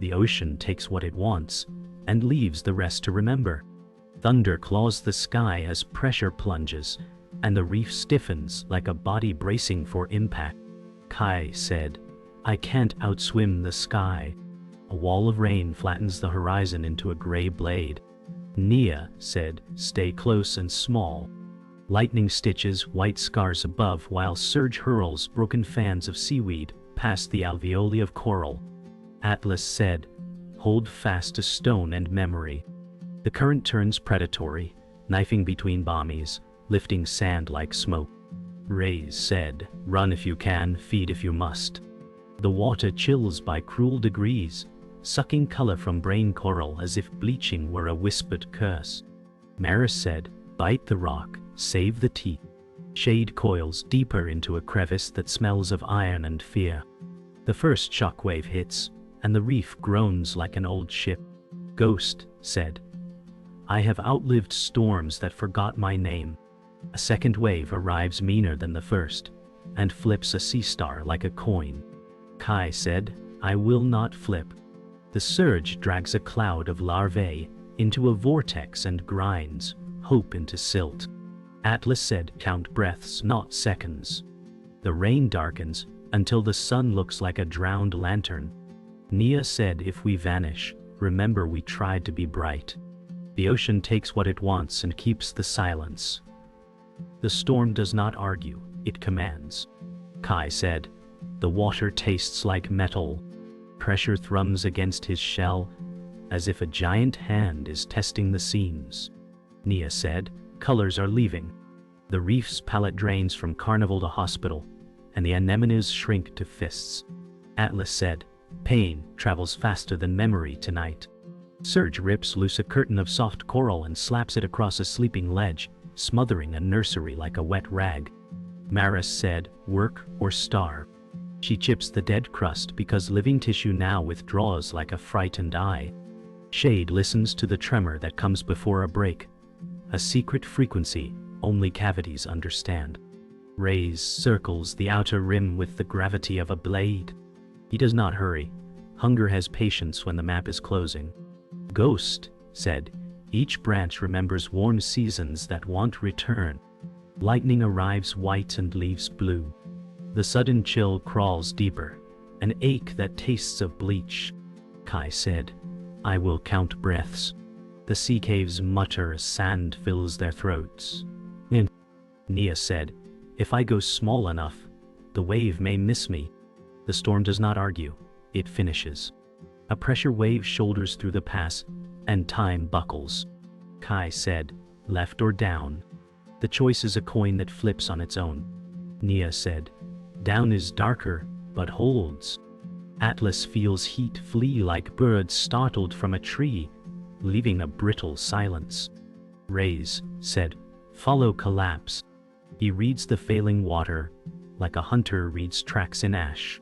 The ocean takes what it wants and leaves the rest to remember. Thunder claws the sky as pressure plunges, and the reef stiffens like a body bracing for impact. Kai said, I can't outswim the sky. A wall of rain flattens the horizon into a gray blade. Nia said, stay close and small. Lightning stitches white scars above while surge hurls broken fans of seaweed past the alveoli of coral. Atlas said, hold fast to stone and memory. The current turns predatory, knifing between bommies, lifting sand like smoke. Rays said, run if you can, feed if you must. The water chills by cruel degrees, sucking color from brain coral as if bleaching were a whispered curse. Maris said, bite the rock, save the teeth. Shade coils deeper into a crevice that smells of iron and fear. The first shockwave hits, and the reef groans like an old ship. Ghost said, I have outlived storms that forgot my name. A second wave arrives meaner than the first, and flips a sea star like a coin. Kai said, I will not flip. The surge drags a cloud of larvae into a vortex and grinds hope into silt. Atlas said, count breaths, not seconds. The rain darkens until the sun looks like a drowned lantern. Nia said, if we vanish, remember we tried to be bright. The ocean takes what it wants and keeps the silence. The storm does not argue, it commands. Kai said, the water tastes like metal. Pressure thrums against his shell, as if a giant hand is testing the seams. Nia said, colors are leaving. The reef's palette drains from carnival to hospital, and the anemones shrink to fists. Atlas said, pain travels faster than memory tonight. Surge rips loose a curtain of soft coral and slaps it across a sleeping ledge, smothering a nursery like a wet rag. Maris said, work or starve. She chips the dead crust because living tissue now withdraws like a frightened eye. Shade listens to the tremor that comes before a break, a secret frequency only cavities understand. Rays circles the outer rim with the gravity of a blade. He does not hurry. Hunger has patience when the map is closing. Ghost said, each branch remembers warm seasons that won't return. Lightning arrives white and leaves blue. The sudden chill crawls deeper, an ache that tastes of bleach. Kai said, I will count breaths. The sea caves mutter as sand fills their throats. Nia said, if I go small enough, the wave may miss me. The storm does not argue, it finishes. A pressure wave shoulders through the pass, and time buckles. Kai said, left or down. The choice is a coin that flips on its own. Nia said, down is darker, but holds. Atlas feels heat flee like birds startled from a tree, leaving a brittle silence. Rays said, follow collapse. He reads the failing water, like a hunter reads tracks in ash.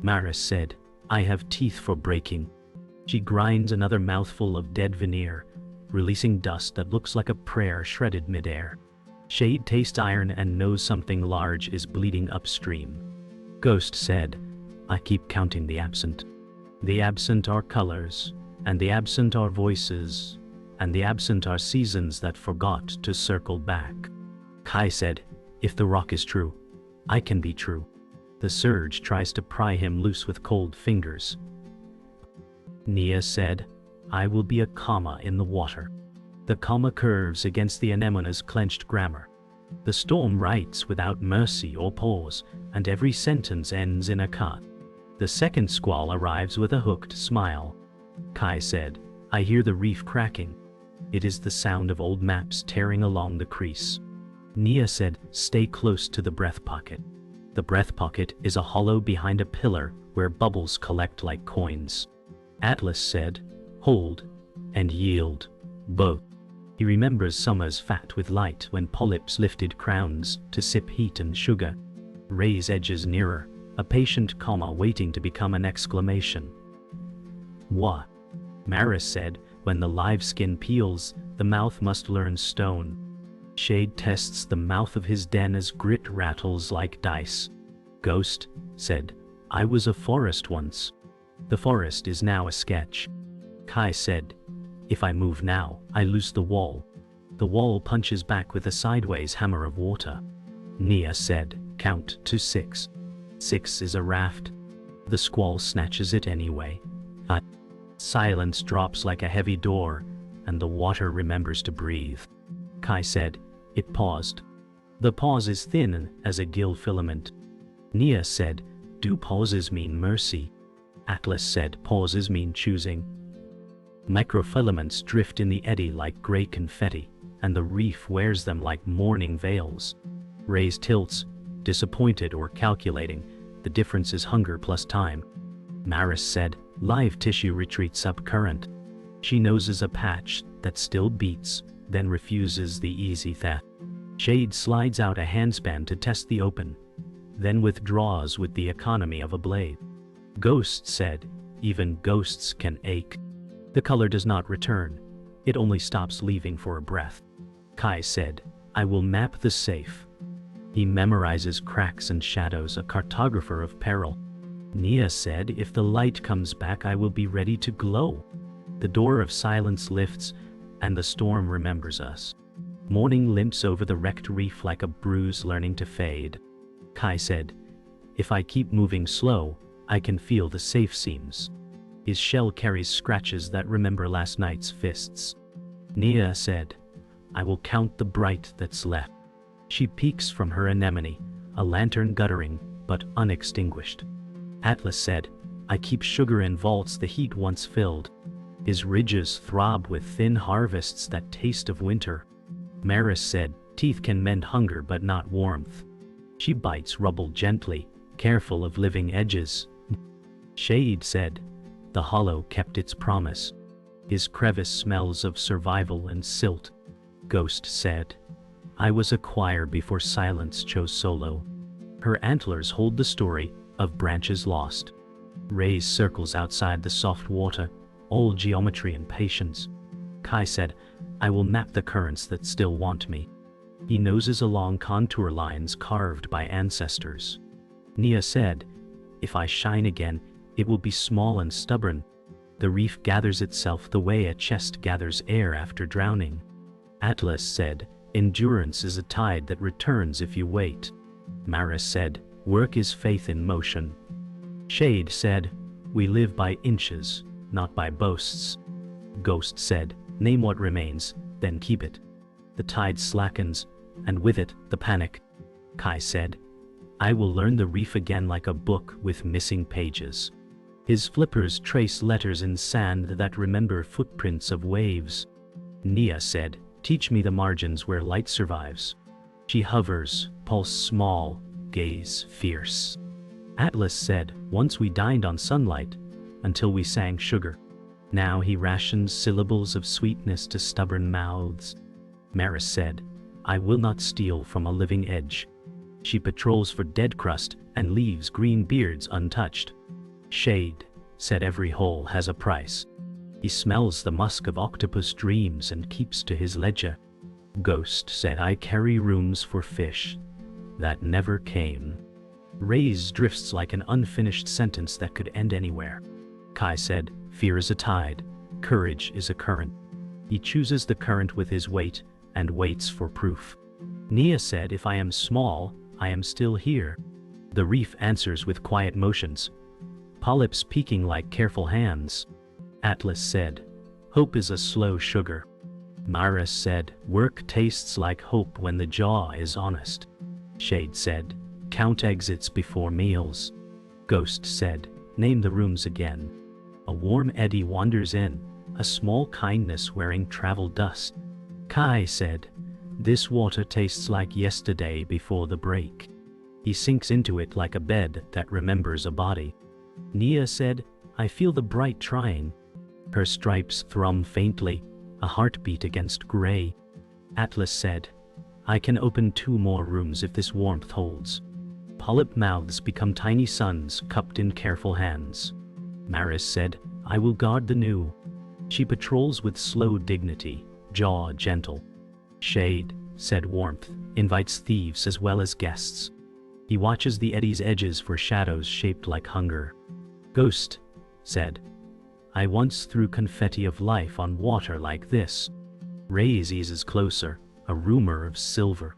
Maris said, I have teeth for breaking. She grinds another mouthful of dead veneer, releasing dust that looks like a prayer shredded midair. Shade tastes iron and knows something large is bleeding upstream. Ghost said, I keep counting the absent. The absent are colors, and the absent are voices, and the absent are seasons that forgot to circle back. Kai said, if the rock is true, I can be true. The surge tries to pry him loose with cold fingers. Nia said, I will be a comma in the water. The comma curves against the anemone's clenched grammar. The storm writes without mercy or pause, and every sentence ends in a cut. The second squall arrives with a hooked smile. Kai said, I hear the reef cracking. It is the sound of old maps tearing along the crease. Nia said, stay close to the breath pocket. The breath pocket is a hollow behind a pillar where bubbles collect like coins. Atlas said, hold and yield, both. He remembers summers fat with light when polyps lifted crowns to sip heat and sugar. Rays edges nearer, a patient comma waiting to become an exclamation. What? Maris said, when the live skin peels, the mouth must learn stone. Shade tests the mouth of his den as grit rattles like dice. Ghost said, I was a forest once. The forest is now a sketch. Kai said, if I move now, I lose the wall. The wall punches back with a sideways hammer of water. Nia said, count to 6. 6 is a raft. The squall snatches it anyway. Silence drops like a heavy door, and the water remembers to breathe. Kai said, it paused. The pause is thin as a gill filament. Nia said, do pauses mean mercy? Atlas said, pauses mean choosing. Microfilaments drift in the eddy like gray confetti, and the reef wears them like mourning veils. Rays tilts, disappointed or calculating, the difference is hunger plus time. Maris said, live tissue retreats up current. She noses a patch that still beats, then refuses the easy theft. Shade slides out a handspan to test the open, then withdraws with the economy of a blade. Ghost said, even ghosts can ache. The color does not return, it only stops leaving for a breath. Kai said, I will map the safe. He memorizes cracks and shadows, a cartographer of peril. Nia said, if the light comes back I will be ready to glow. The door of silence lifts, and the storm remembers us. Morning limps over the wrecked reef like a bruise learning to fade. Kai said, if I keep moving slow, I can feel the safe seams. His shell carries scratches that remember last night's fists. Nia said, I will count the bright that's left. She peeks from her anemone, a lantern guttering, but unextinguished. Atlas said, I keep sugar in vaults the heat once filled. His ridges throb with thin harvests that taste of winter. Maris said, teeth can mend hunger but not warmth. She bites rubble gently, careful of living edges. Shade said, the hollow kept its promise. His crevice smells of survival and silt. Ghost said, I was a choir before silence chose solo. Her antlers hold the story of branches lost. Rays circles outside the soft water, all geometry and patience. Kai said, I will map the currents that still want me. He noses along contour lines carved by ancestors. Nia said, if I shine again, it will be small and stubborn. The reef gathers itself the way a chest gathers air after drowning. Atlas said, endurance is a tide that returns if you wait. Maris said, work is faith in motion. Shade said, we live by inches, not by boasts. Ghost said, name what remains, then keep it. The tide slackens, and with it, the panic. Kai said, I will learn the reef again like a book with missing pages. His flippers trace letters in sand that remember footprints of waves. Nia said, teach me the margins where light survives. She hovers, pulse small, gaze fierce. Atlas said, once we dined on sunlight, until we sang sugar. Now he rations syllables of sweetness to stubborn mouths. Maris said, I will not steal from a living edge. She patrols for dead crust and leaves green beards untouched. Shade said every hole has a price. He smells the musk of octopus dreams and keeps to his ledger. Ghost said, I carry rooms for fish that never came. Rays drifts like an unfinished sentence that could end anywhere. Kai said, fear is a tide, courage is a current. He chooses the current with his weight and waits for proof. Nia said, if I am small, I am still here. The reef answers with quiet motions, polyps peeking like careful hands. Atlas said, hope is a slow sugar. Maris said, work tastes like hope when the jaw is honest. Shade said, count exits before meals. Ghost said, name the rooms again. A warm eddy wanders in, a small kindness wearing travel dust. Kai said, this water tastes like yesterday before the break. He sinks into it like a bed that remembers a body. Nia said, I feel the bright trying. Her stripes thrum faintly, a heartbeat against gray. Atlas said, I can open 2 more rooms if this warmth holds. Polyp mouths become tiny suns cupped in careful hands. Maris said, I will guard the new. She patrols with slow dignity, jaw gentle. Shade said warmth invites thieves as well as guests. He watches the eddy's edges for shadows shaped like hunger. Ghost said. I once threw confetti of life on water like this. Rays eases closer, a rumor of silver.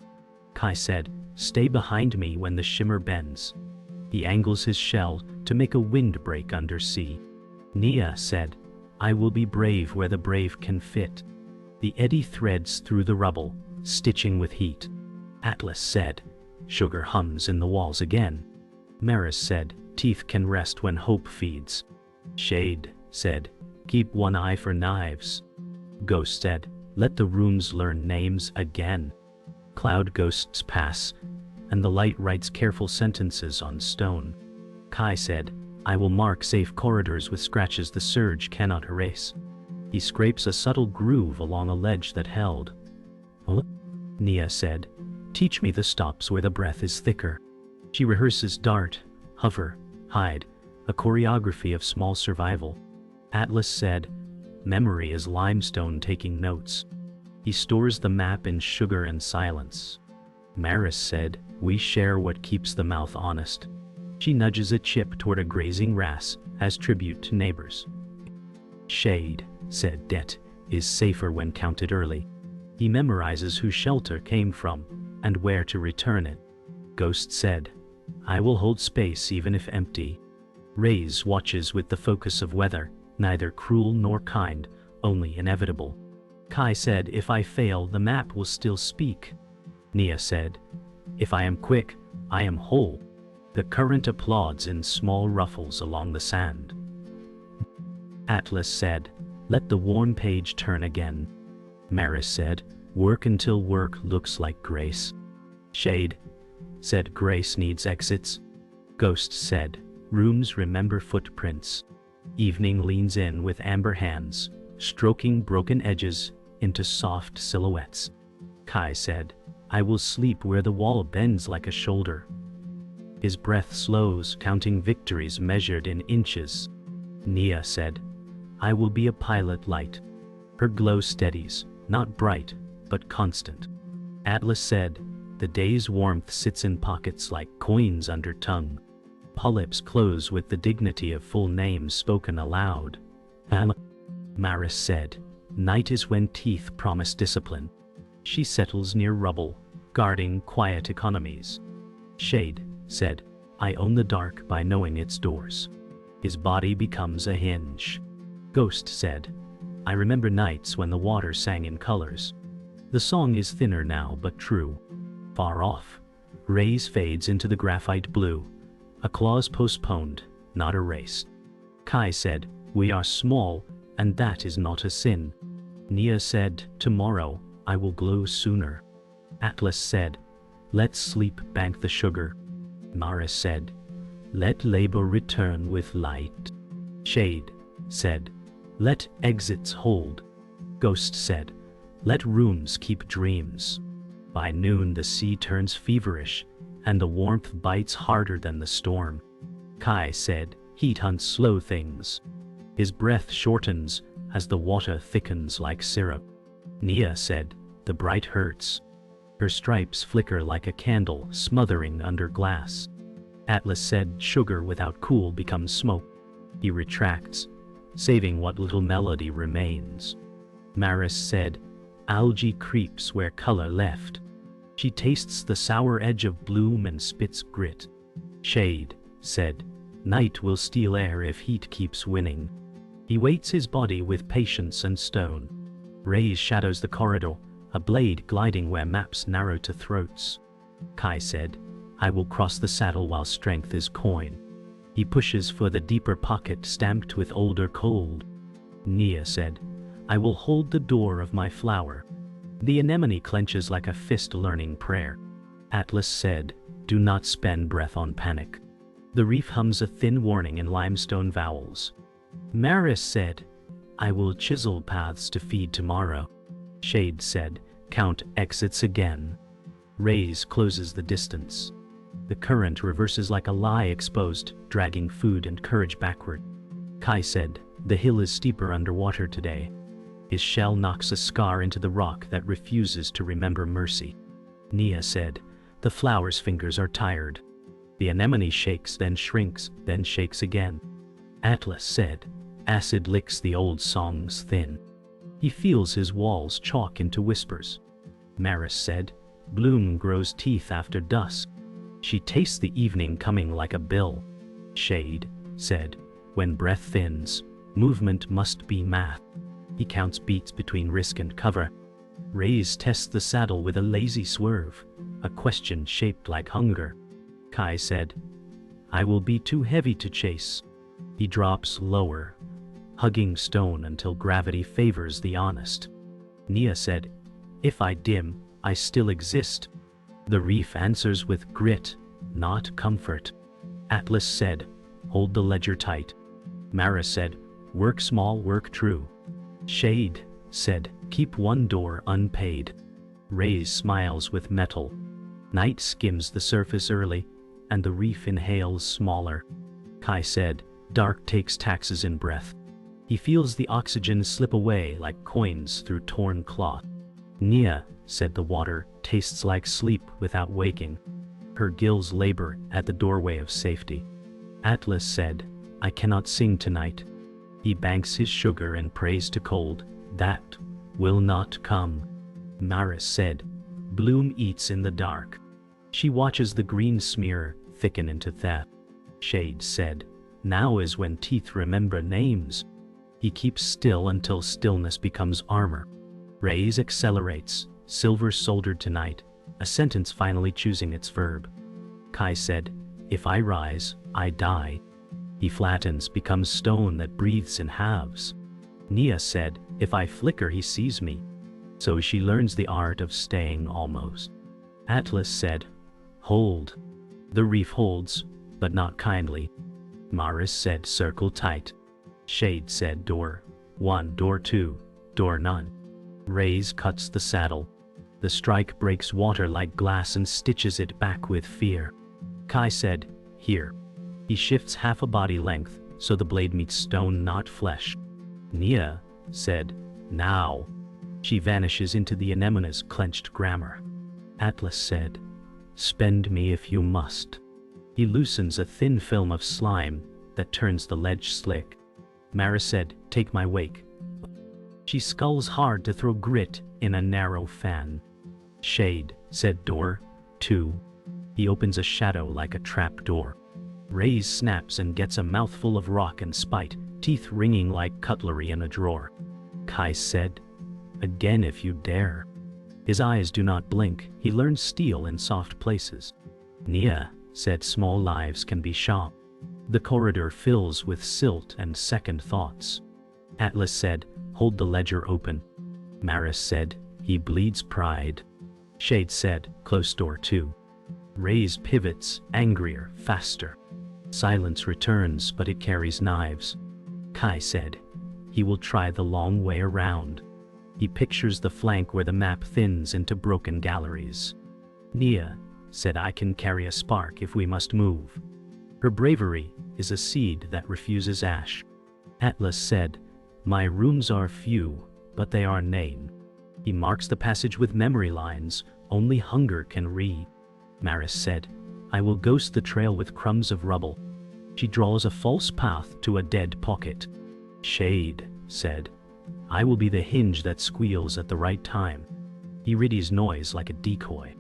Kai said, stay behind me when the shimmer bends. He angles his shell to make a windbreak undersea. Nia said, I will be brave where the brave can fit. The eddy threads through the rubble, stitching with heat. Atlas said, sugar hums in the walls again. Maris said, teeth can rest when hope feeds. Shade said, keep one eye for knives. Ghost said, let the rooms learn names again. Cloud ghosts pass, and the light writes careful sentences on stone. Kai said, I will mark safe corridors with scratches the surge cannot erase. He scrapes a subtle groove along a ledge that held. Huh? Nia said, teach me the stops where the breath is thicker. She rehearses dart, hover, hide, a choreography of small survival. Atlas said, memory is limestone taking notes. He stores the map in sugar and silence. Maris said, we share what keeps the mouth honest. She nudges a chip toward a grazing wrasse as tribute to neighbors. Shade said, debt is safer when counted early. He memorizes whose shelter came from and where to return it. Ghost said, I will hold space even if empty. Rays watches with the focus of weather, neither cruel nor kind, only inevitable. Kai said, if I fail, the map will still speak. Nia said, if I am quick, I am whole. The current applauds in small ruffles along the sand. Atlas said, let the worn page turn again. Maris said, work until work looks like grace. Shade said, grace needs exits. Ghost said, rooms remember footprints. Evening leans in with amber hands, stroking broken edges into soft silhouettes. Kai said, I will sleep where the wall bends like a shoulder. His breath slows, counting victories measured in inches. Nia said, I will be a pilot light. Her glow steadies, not bright, but constant. Atlas said, the day's warmth sits in pockets like coins under tongue. Polyps close with the dignity of full names spoken aloud. Maris said, night is when teeth promise discipline. She settles near rubble, guarding quiet economies. Shade said, I own the dark by knowing its doors. His body becomes a hinge. Ghost said, I remember nights when the water sang in colors. The song is thinner now but true. Far off, rays fades into the graphite blue, a clause postponed, not erased. Kai said, we are small, and that is not a sin. Nia said, tomorrow, I will glow sooner. Atlas said, let sleep bank the sugar. Maris said, let labor return with light. Shade said, let exits hold. Ghost said, let rooms keep dreams. By noon the sea turns feverish, and the warmth bites harder than the storm. Kai said, heat hunts slow things. His breath shortens as the water thickens like syrup. Nia said, the bright hurts. Her stripes flicker like a candle smothering under glass. Atlas said, sugar without cool becomes smoke. He retracts, saving what little melody remains. Maris said, algae creeps where color left. She tastes the sour edge of bloom and spits grit. Shade said, night will steal air if heat keeps winning. He weights his body with patience and stone. Rays shadows the corridor, a blade gliding where maps narrow to throats. Kai said, I will cross the saddle while strength is coin. He pushes for the deeper pocket stamped with older cold. Nia said, I will hold the door of my flower. The anemone clenches like a fist learning prayer. Atlas said, do not spend breath on panic. The reef hums a thin warning in limestone vowels. Maris said, I will chisel paths to feed tomorrow. Shade said, count exits again. Rays closes the distance. The current reverses like a lie exposed, dragging food and courage backward. Kai said, the hill is steeper underwater today. His shell knocks a scar into the rock that refuses to remember mercy. Nia said, the flower's fingers are tired. The anemone shakes, then shrinks, then shakes again. Atlas said, acid licks the old songs thin. He feels his walls chalk into whispers. Maris said, bloom grows teeth after dusk. She tastes the evening coming like a bill. Shade said, when breath thins, movement must be math. He counts beats between risk and cover. Rays tests the saddle with a lazy swerve, a question shaped like hunger. Kai said, I will be too heavy to chase. He drops lower, hugging stone until gravity favors the honest. Nia said, if I dim, I still exist. The reef answers with grit, not comfort. Atlas said, hold the ledger tight. Mara said, work small, work true. Shade said, keep one door unpaid. Rays smiles with metal. Night skims the surface early, and the reef inhales smaller. Kai said, dark takes taxes in breath. He feels the oxygen slip away like coins through torn cloth. Nia said the water tastes like sleep without waking. Her gills labor at the doorway of safety. Atlas said, I cannot sing tonight. He banks his sugar and prays to cold, that will not come. Maris said, bloom eats in the dark. She watches the green smear thicken into theft. Shade said, now is when teeth remember names. He keeps still until stillness becomes armor. Rays accelerates, silver soldered tonight, a sentence finally choosing its verb. Kai said, if I rise, I die. He flattens, becomes stone that breathes in halves. Nia said, if I flicker he sees me. So she learns the art of staying almost. Atlas said, hold. The reef holds, but not kindly. Maris said, circle tight. Shade said, door 1, door 2, door none. Rays cuts the saddle. The strike breaks water like glass and stitches it back with fear. Kai said, here. He shifts half a body length, so the blade meets stone, not flesh. Nia said, now. She vanishes into the anemone's clenched grammar. Atlas said, spend me if you must. He loosens a thin film of slime that turns the ledge slick. Mara said, take my wake. She sculls hard to throw grit in a narrow fan. Shade said, door 2. He opens a shadow like a trap door. Rays snaps and gets a mouthful of rock and spite, teeth ringing like cutlery in a drawer. Kai said, again if you dare. His eyes do not blink, he learns steel in soft places. Nia said, small lives can be sharp. The corridor fills with silt and second thoughts. Atlas said, hold the ledger open. Maris said, he bleeds pride. Shade said, close door 2. Rays pivots, angrier, faster. Silence returns, but it carries knives. Kai said, he will try the long way around. He pictures the flank where the map thins into broken galleries. Nia said, I can carry a spark if we must move. Her bravery is a seed that refuses ash. Atlas said, my rooms are few, but they are name. He marks the passage with memory lines, only hunger can read. Maris said, I will ghost the trail with crumbs of rubble. She draws a false path to a dead pocket. Shade said, I will be the hinge that squeals at the right time. He readies noise like a decoy.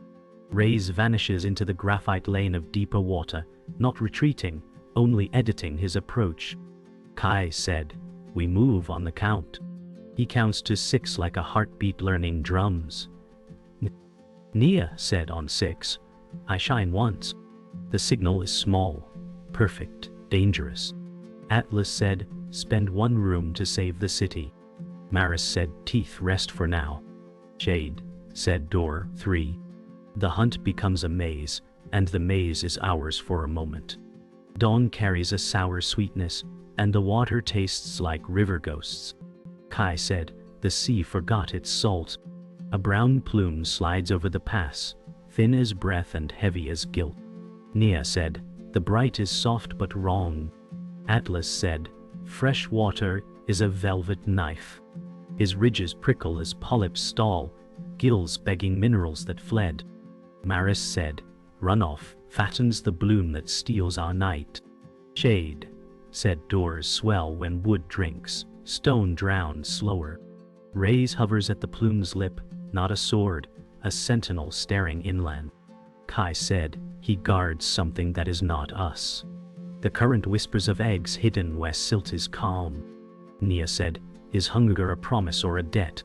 Rays vanishes into the graphite lane of deeper water, not retreating, only editing his approach. Kai said, we move on the count. He counts to 6 like a heartbeat learning drums. Nia said, on 6, I shine once. The signal is small, perfect, dangerous. Atlas said, spend 1 room to save the city. Maris said, teeth rest for now. Shade said, door 3. The hunt becomes a maze, and the maze is ours for a moment. Dawn carries a sour sweetness, and the water tastes like river ghosts. Kai said, the sea forgot its salt. A brown plume slides over the pass, thin as breath and heavy as guilt. Nia said, the bright is soft but wrong. Atlas said, fresh water is a velvet knife. His ridges prickle as polyps stall, gills begging minerals that fled. Maris said, runoff fattens the bloom that steals our night. Shade said doors swell when wood drinks, stone drowns slower. Rays hovers at the plume's lip, not a sword, a sentinel staring inland. Kai said, he guards something that is not us. The current whispers of eggs hidden where silt is calm. Nia said, is hunger a promise or a debt?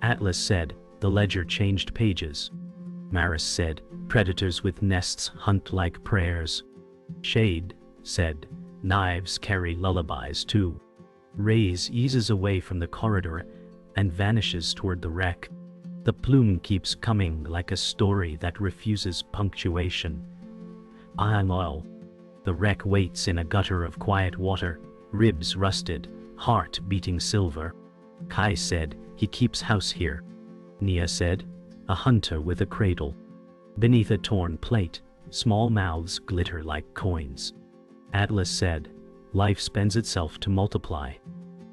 Atlas said, the ledger changed pages. Maris said, predators with nests hunt like prayers. Shade said, knives carry lullabies too. Rays eases away from the corridor and vanishes toward the wreck. The plume keeps coming like a story that refuses punctuation. I'm oil. The wreck waits in a gutter of quiet water, ribs rusted, heart beating silver. Kai said, he keeps house here. Nia said, a hunter with a cradle. Beneath a torn plate, small mouths glitter like coins. Atlas said, life spends itself to multiply.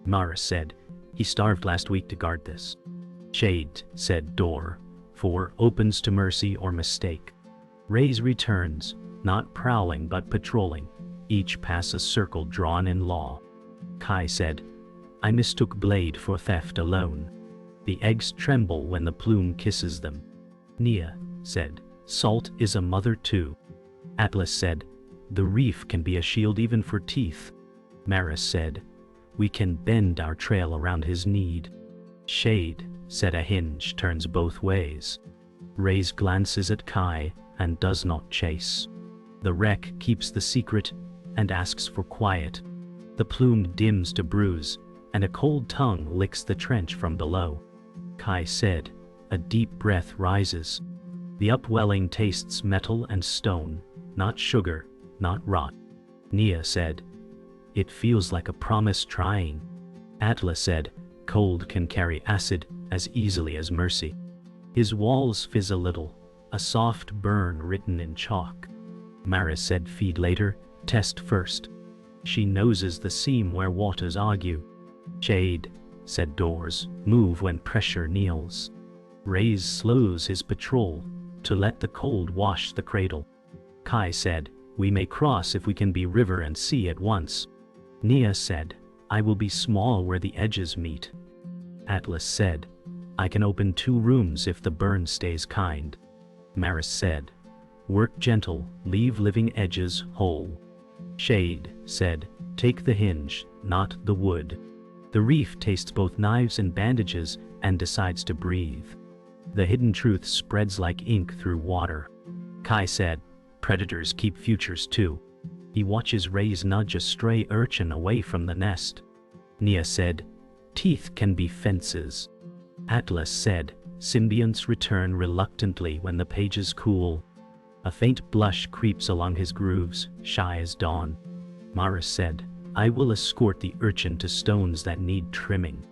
Mara said, he starved last week to guard this. Shade said door, for opens to mercy or mistake. Rays returns, not prowling but patrolling, each pass a circle drawn in law. Kai said, I mistook blade for theft alone. The eggs tremble when the plume kisses them. Nia said, salt is a mother too. Atlas said, the reef can be a shield even for teeth. Maris said, we can bend our trail around his need. Shade said, a hinge turns both ways. Rays glances at Kai and does not chase. The wreck keeps the secret and asks for quiet. The plume dims to bruise, and a cold tongue licks the trench from below. Kai said, a deep breath rises. The upwelling tastes metal and stone, not sugar, not rot. Nia said, it feels like a promise trying. Atlas said, cold can carry acid as easily as mercy. His walls fizz a little, a soft burn written in chalk. Maris said, feed later, test first. She noses the seam where waters argue. Shade said, doors move when pressure kneels. Rays slows his patrol to let the cold wash the cradle. Kai said, we may cross if we can be river and sea at once. Nia said, I will be small where the edges meet. Atlas said, I can open 2 rooms if the burn stays kind. Maris said, work gentle, leave living edges whole. Shade said, take the hinge, not the wood. The reef tastes both knives and bandages and decides to breathe. The hidden truth spreads like ink through water. Kai said, predators keep futures too. He watches rays nudge a stray urchin away from the nest. Nia said, teeth can be fences. Atlas said, symbionts return reluctantly when the pages cool. A faint blush creeps along his grooves, shy as dawn. Maris said, I will escort the urchin to stones that need trimming.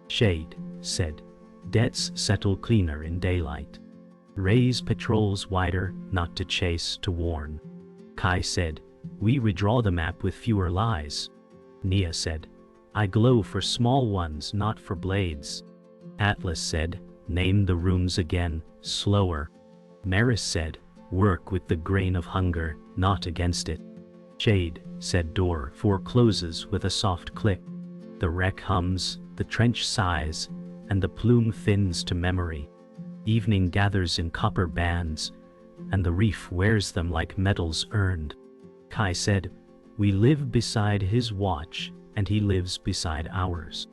Shade said, debts settle cleaner in daylight. Rays patrols wider, not to chase, to warn. Kai said, we redraw the map with fewer lies. Nia said, I glow for small ones, not for blades. Atlas said, name the rooms again, slower. Maris said, work with the grain of hunger, not against it. Shade said, door forecloses with a soft click. The wreck hums, the trench sighs, and the plume thins to memory. Evening gathers in copper bands, and the reef wears them like medals earned. Kai said, we live beside his watch, and he lives beside ours.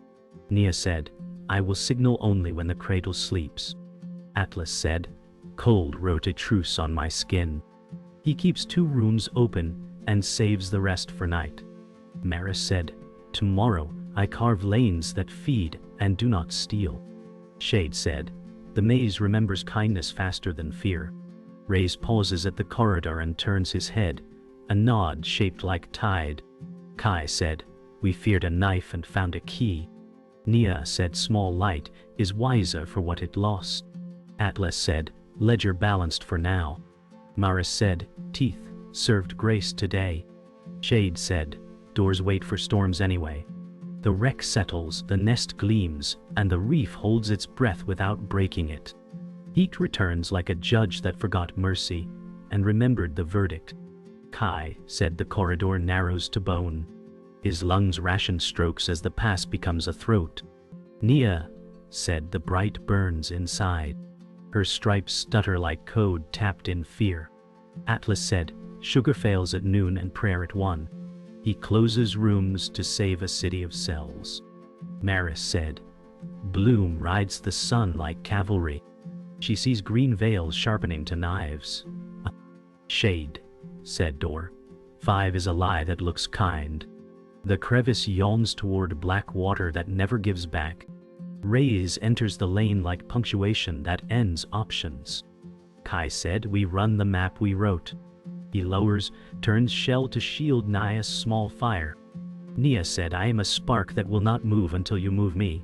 Nia said, I will signal only when the cradle sleeps. Atlas said, cold wrote a truce on my skin. He keeps 2 rooms open and saves the rest for night. Maris said, tomorrow I carve lanes that feed and do not steal. Shade said, the maze remembers kindness faster than fear. Rays pauses at the corridor and turns his head, a nod shaped like tide. Kai said, we feared a knife and found a key. Nia said, small light is wiser for what it lost. Atlas said, ledger balanced for now. Maris said, teeth served grace today. Shade said, doors wait for storms anyway. The wreck settles, the nest gleams, and the reef holds its breath without breaking it. Heat returns like a judge that forgot mercy and remembered the verdict. Kai said, the corridor narrows to bone. His lungs ration strokes as the pass becomes a throat. Nia, said, the bright burns inside. Her stripes stutter like code tapped in fear. Atlas said, sugar fails at noon and prayer at 1. He closes rooms to save a city of cells. Maris said, Bloom rides the sun like cavalry. She sees green veils sharpening to knives. Shade, said Door. 5 is a lie that looks kind. The crevice yawns toward black water that never gives back. Rays enters the lane like punctuation that ends options. Kai said, we run the map we wrote. He lowers, turns shell to shield Nia's small fire. Nia said, I am a spark that will not move until you move me.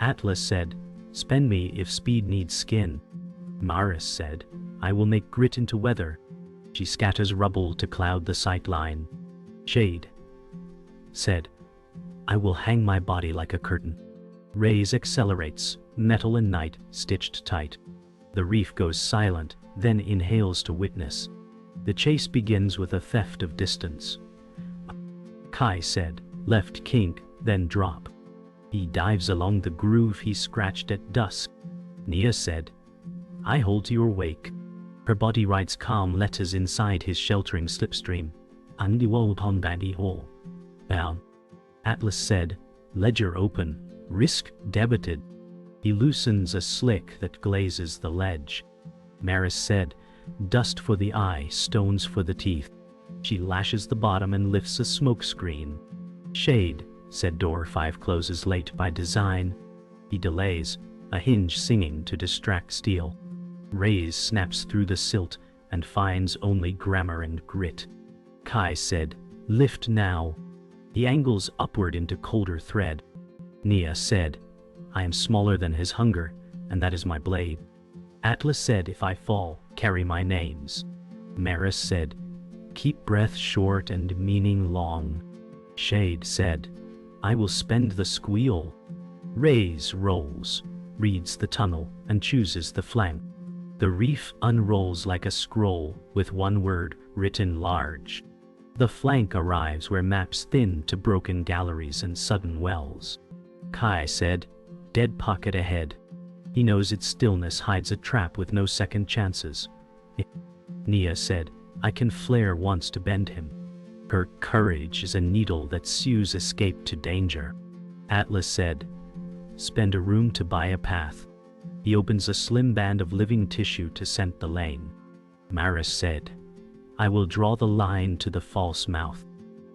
Atlas said, spend me if speed needs skin. Maris said, I will make grit into weather. She scatters rubble to cloud the sight line. Shade said, I will hang my body like a curtain. Rays accelerates, metal and night stitched tight. The reef goes silent, then inhales to witness. The chase begins with a theft of distance. Kai said, left kink, then drop. He dives along the groove he scratched at dusk. Nia said, I hold to your wake. Her body writes calm letters inside his sheltering slipstream. Andiwolpon badi hole. Down. Atlas said, ledger open, risk debited. He loosens a slick that glazes the ledge. Maris said, dust for the eye, stones for the teeth. She lashes the bottom and lifts a smoke screen. Shade, said Door 5 closes late by design. He delays, a hinge singing to distract steel. Rays snaps through the silt and finds only grammar and grit. Kai said, lift now. He angles upward into colder thread. Nia said, I am smaller than his hunger, and that is my blade. Atlas said, if I fall, carry my names. Maris said, keep breath short and meaning long. Shade said, I will spend the squeal. Rays rolls, reads the tunnel, and chooses the flank. The reef unrolls like a scroll with one word written large. The flank arrives where maps thin to broken galleries and sudden wells. Kai said, dead pocket ahead. He knows its stillness hides a trap with no second chances. Nia said, I can flare once to bend him. Her courage is a needle that sews escape to danger. Atlas said, spend a room to buy a path. He opens a slim band of living tissue to scent the lane. Maris said, I will draw the line to the false mouth.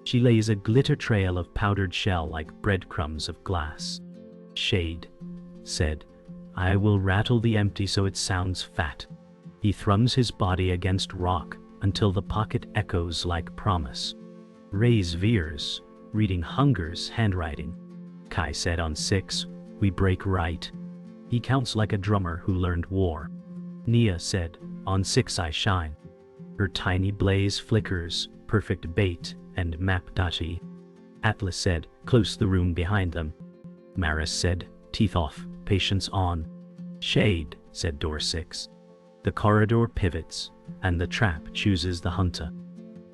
She lays a glitter trail of powdered shell like breadcrumbs of glass. Shade said, I will rattle the empty so it sounds fat. He thrums his body against rock until the pocket echoes like promise. Rays veers, reading hunger's handwriting. Kai said, on 6, we break right. He counts like a drummer who learned war. Nia said, on 6 I shine. Her tiny blaze flickers, perfect bait and map dotty. Atlas said, close the room behind them. Maris said, teeth off, patience on. Shade, said Door 6. The corridor pivots, and the trap chooses the hunter.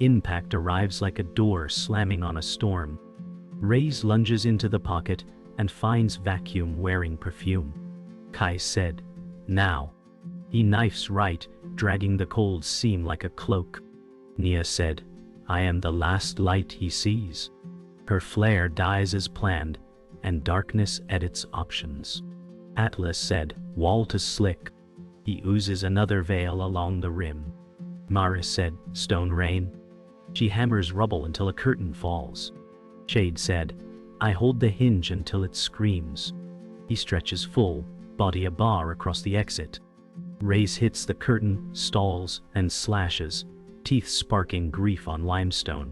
Impact arrives like a door slamming on a storm. Rays lunges into the pocket and finds vacuum wearing perfume. Kai said, now. He knifes right, dragging the cold seam like a cloak. Nia said, I am the last light he sees. Her flare dies as planned, and darkness edits options. Atlas said, wall to slick. He oozes another veil along the rim. Maris said, stone rain. She hammers rubble until a curtain falls. Shade said, I hold the hinge until it screams. He stretches full, body a bar across the exit. Rays hits the curtain, stalls, and slashes, teeth sparking grief on limestone.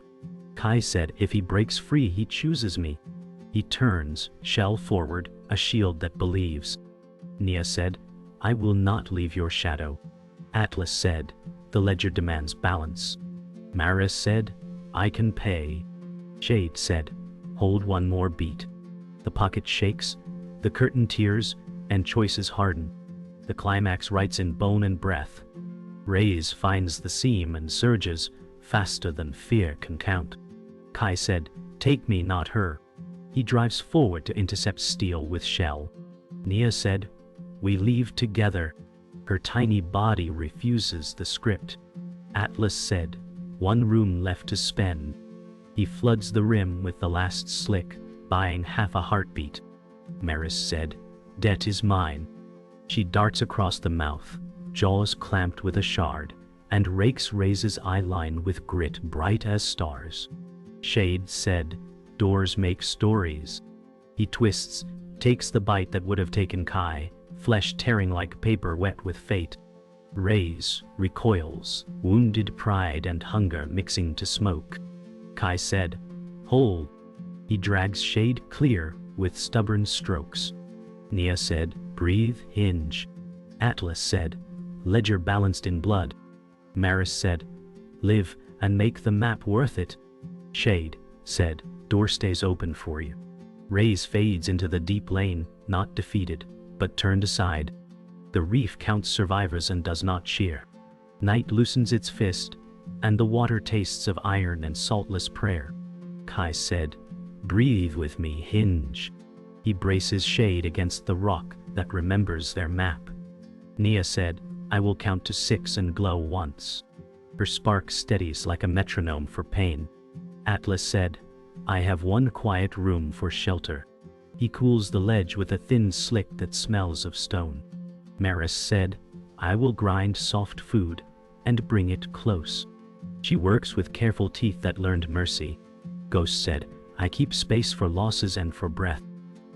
Kai said, if he breaks free, he chooses me. He turns, shell forward, a shield that believes. Nia said, I will not leave your shadow. Atlas said, the ledger demands balance. Maris said, I can pay. Shade said, hold one more beat. The pocket shakes, the curtain tears, and choices harden. The climax writes in bone and breath. Rays finds the seam and surges, faster than fear can count. Kai said, "Take me, not her." He drives forward to intercept steel with shell. Nia said, "We leave together." Her tiny body refuses the script. Atlas said, "One room left to spend." He floods the rim with the last slick, buying half a heartbeat. Maris said, "Debt is mine." She darts across the mouth, jaws clamped with a shard, and rakes Ray's eyeline with grit bright as stars. Shade said, "Doors make stories." He twists, takes the bite that would have taken Kai, flesh tearing like paper wet with fate. Rays recoils, wounded pride and hunger mixing to smoke. Kai said, "Hold." He drags Shade clear with stubborn strokes. Nia said, "Breathe, hinge." Atlas said, "Ledger balanced in blood." Maris said, "Live and make the map worth it." Shade said, "Door stays open for you." Rays fades into the deep lane, not defeated, but turned aside. The reef counts survivors and does not cheer. Night loosens its fist, and the water tastes of iron and saltless prayer. Kai said, "Breathe with me, hinge." He braces Shade against the rock that remembers their map. Nia said, "I will count to 6 and glow once." Her spark steadies like a metronome for pain. Atlas said, "I have one quiet room for shelter." He cools the ledge with a thin slick that smells of stone. Maris said, "I will grind soft food and bring it close." She works with careful teeth that learned mercy. Ghost said, "I keep space for losses and for breath."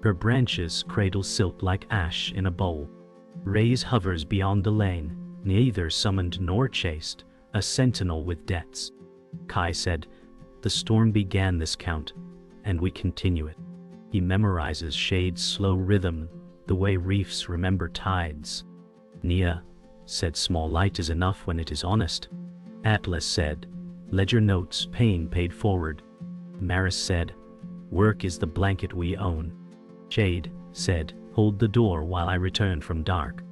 Her branches cradle silt like ash in a bowl. Rays hovers beyond the lane, neither summoned nor chased, a sentinel with debts. Kai said, "The storm began this count, and we continue it." He memorizes Shade's slow rhythm, the way reefs remember tides. Nia said, "Small light is enough when it is honest." Atlas said, "Ledger notes pain paid forward." Maris said, "Work is the blanket we own." Shade said, "Hold the door while I return from dark."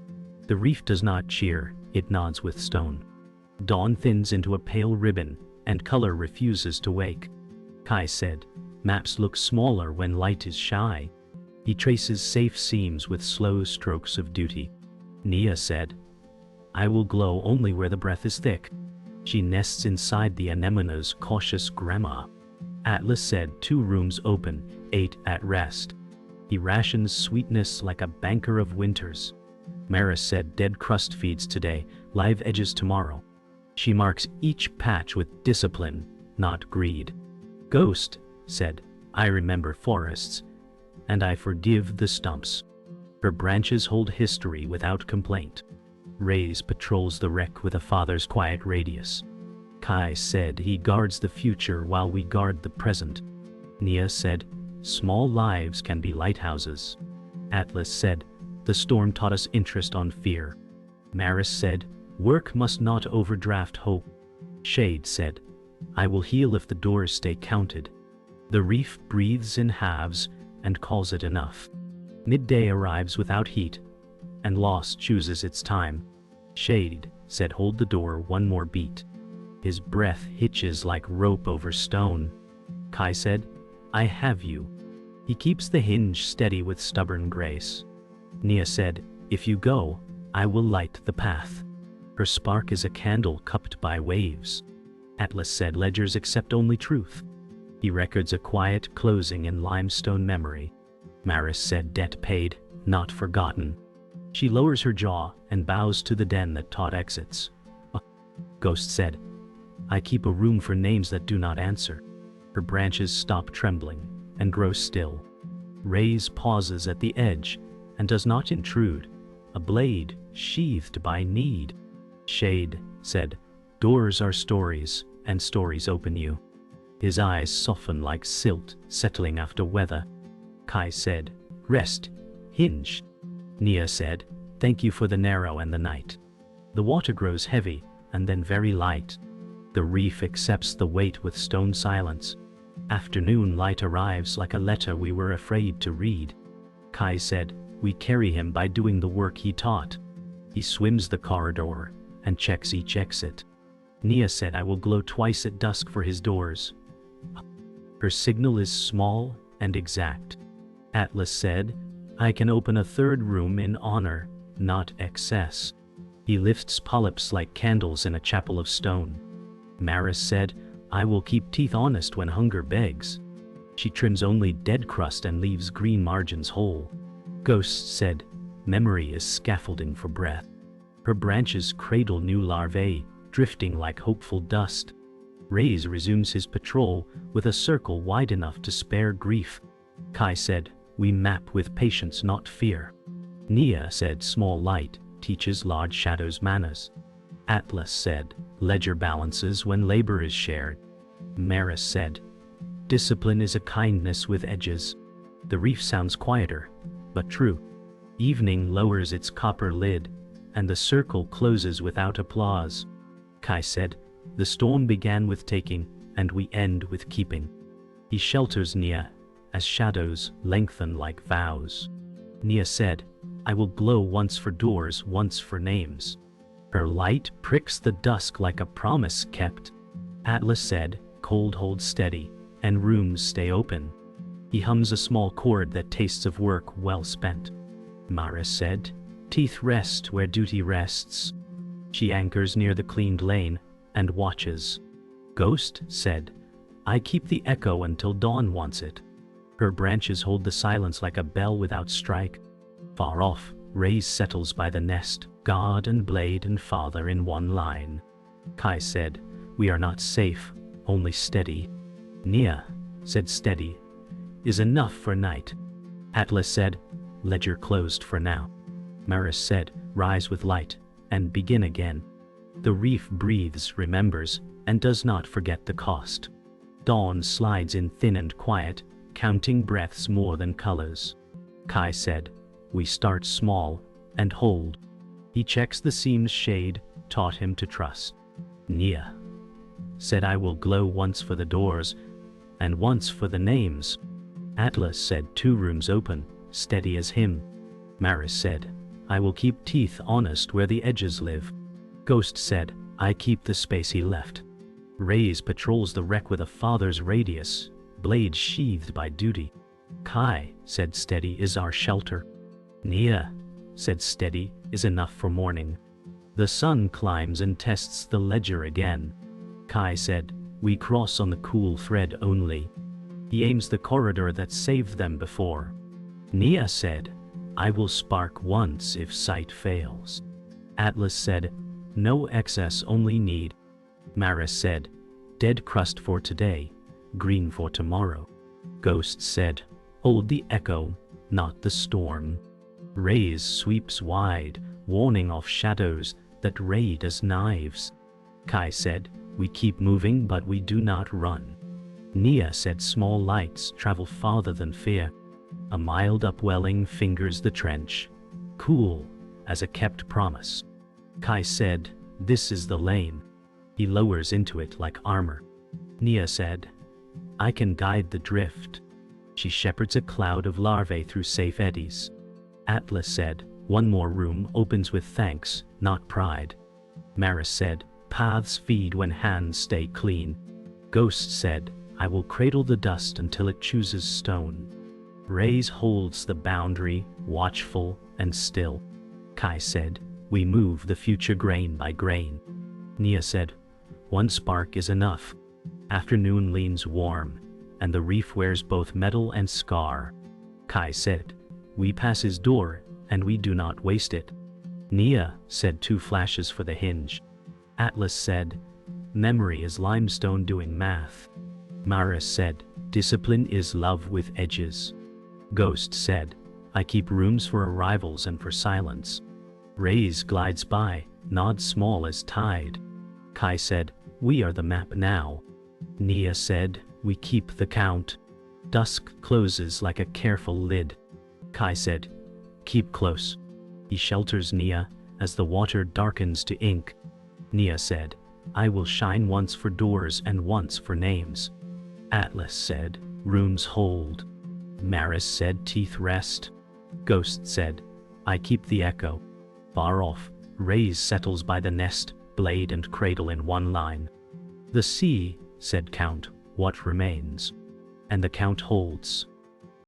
The reef does not cheer, it nods with stone. Dawn thins into a pale ribbon, and color refuses to wake. Kai said, "Maps look smaller when light is shy." He traces safe seams with slow strokes of duty. Nia said, "I will glow only where the breath is thick." She nests inside the anemone's cautious grandma. Atlas said, "2 rooms open, 8 at rest." He rations sweetness like a banker of winters. Maris said, "Dead crust feeds today, live edges tomorrow." She marks each patch with discipline, not greed. Ghost said, "I remember forests, and I forgive the stumps." Her branches hold history without complaint. Rays patrols the wreck with a father's quiet radius. Kai said, "He guards the future while we guard the present." Nia said, "Small lives can be lighthouses." Atlas said, "The storm taught us interest on fear." Maris said, "Work must not overdraft hope." Shade said, "I will heal if the doors stay counted." The reef breathes in halves and calls it enough. Midday arrives without heat, and loss chooses its time. Shade said, "Hold the door one more beat." His breath hitches like rope over stone. Kai said, "I have you." He keeps the hinge steady with stubborn grace. Nia said, "If you go, I will light the path." Her spark is a candle cupped by waves. Atlas said, "Ledgers accept only truth." He records a quiet closing in limestone memory. Maris said, "Debt paid, not forgotten." She lowers her jaw and bows to the den that taught exits. Ghost said, "I keep a room for names that do not answer." Her branches stop trembling and grow still. Rays pauses at the edge and does not intrude, a blade sheathed by need. Shade said, "Doors are stories, and stories open you." His eyes soften like silt settling after weather. Kai said, "Rest, hinge." Nia said, "Thank you for the narrow and the night." The water grows heavy and then very light. The reef accepts the weight with stone silence. Afternoon light arrives like a letter we were afraid to read. Kai said, "We carry him by doing the work he taught." He swims the corridor and checks each exit. Nia said, "I will glow twice at dusk for his doors." Her signal is small and exact. Atlas said, I can open a third room in honor, not excess. He lifts polyps like candles in a chapel of stone. Maris said, I will keep teeth honest when hunger begs. She trims only dead crust and leaves green margins whole. Ghost said, memory is scaffolding for breath. Her branches cradle new larvae, drifting like hopeful dust. Rays resumes his patrol with a circle wide enough to spare grief. Kai said, we map with patience, not fear. Nia said, small light teaches large shadows manners. Atlas said, ledger balances when labor is shared. Maris said, discipline is a kindness with edges. The reef sounds quieter, but true. Evening lowers its copper lid, and the circle closes without applause. Kai said, the storm began with taking, and we end with keeping. He shelters Nia, as shadows lengthen like vows. Nia said, I will glow once for doors, once for names. Her light pricks the dusk like a promise kept. Atlas said, cold holds steady, and rooms stay open. He hums a small chord that tastes of work well spent. Maris said, teeth rest where duty rests. She anchors near the cleaned lane and watches. Ghost said, I keep the echo until dawn wants it. Her branches hold the silence like a bell without strike. Far off, Rays settles by the nest, God and blade and father in one line. Kai said, we are not safe, only steady. Nia said, steady is enough for night. Atlas said, ledger closed for now. Maris said, rise with light and begin again. The reef breathes, remembers, and does not forget the cost. Dawn slides in thin and quiet, counting breaths more than colors. Kai said, we start small and hold. He checks the seam's shade, taught him to trust. Nia said, I will glow once for the doors and once for the names. Atlas said, 2 rooms open, steady as him. Maris said, I will keep teeth honest where the edges live. Ghost said, I keep the space he left. Rays patrols the wreck with a father's radius, blade sheathed by duty. Kai said, steady is our shelter. Nia said, steady is enough for morning. The sun climbs and tests the ledger again. Kai said, we cross on the cool thread only. He aims the corridor that saved them before. Nia said, I will spark once if sight fails. Atlas said, no excess, only need. Maris said, dead crust for today, green for tomorrow. Ghost said, hold the echo, not the storm. Rays sweeps wide, warning off shadows that raid as knives. Kai said, we keep moving but we do not run. Nia said, small lights travel farther than fear. A mild upwelling fingers the trench, cool as a kept promise. Kai said, this is the lane. He lowers into it like armor. Nia said, I can guide the drift. She shepherds a cloud of larvae through safe eddies. Atlas said, one more room opens with thanks, not pride. Maris said, paths feed when hands stay clean. Ghost said, I will cradle the dust until it chooses stone. Rays holds the boundary, watchful and still. Kai said, we move the future grain by grain. Nia said, one spark is enough. Afternoon leans warm, and the reef wears both metal and scar. Kai said, we pass his door, and we do not waste it. Nia said, 2 flashes for the hinge. Atlas said, memory is limestone doing math. Maris said, discipline is love with edges. Ghost said, I keep rooms for arrivals and for silence. Rays glides by, nods small as tide. Kai said, we are the map now. Nia said, we keep the count. Dusk closes like a careful lid. Kai said, keep close. He shelters Nia as the water darkens to ink. Nia said, I will shine once for doors and once for names. Atlas said, rooms hold. Maris said, teeth rest. Ghost said, I keep the echo. Far off, Rays settles by the nest, blade and cradle in one line. The sea, said Count, what remains? And the count holds.